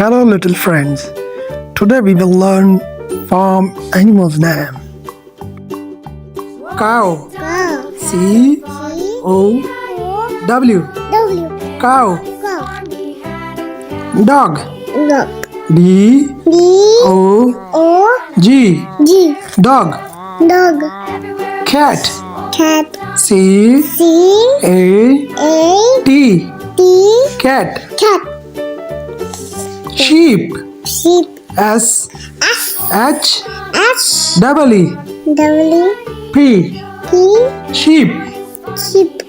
Hello, little friends. Today we will learn farm animals' name. Cow. Cow. C O W. W. Cow. Cow. Dog. Dog. D D. O O. G. G. Dog. Dog. Cat. Cat. C C. A A. T. T. Cat. Cat. Sheep. Sheep. S S. H H. double E W. P. P. Sheep. Sheep.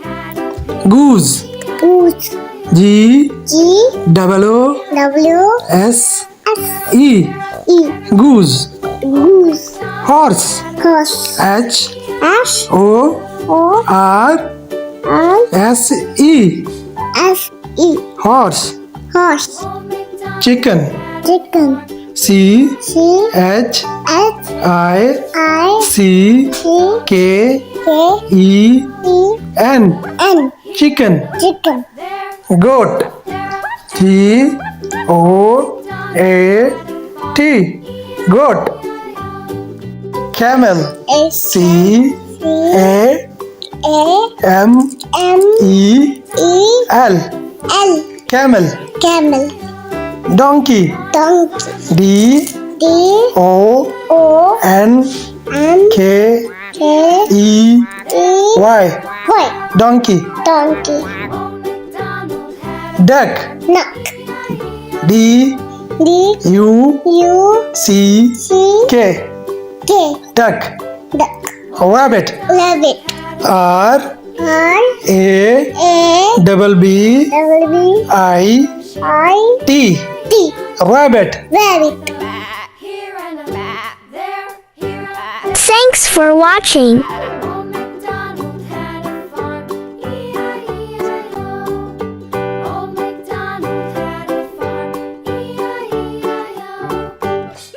Goose. Goose. G G. double O W. S S. E. E. Goose. Goose. Horse. Horse. H H. O O. R R. S E. S. E. Horse. Horse. Chicken. Chicken. C C. H H. I I. C C. K K. E E. N. N. Chicken. Chicken. Goat. G O A T. Goat. Camel. A. C C. A A. M M. E E. L. L. Camel. Camel. Donkey. Donkey. D D. O O. N N. K K. E E. Y. Y. Donkey. Donkey. Duck. Duck. D D. U U. C C. K. K. Duck. Duck. Rabbit. Rabbit. R R. A A. double B W. B. I I. T. T. Rabbit. Rabbit. Here and a back there, here and a Thanks for watching.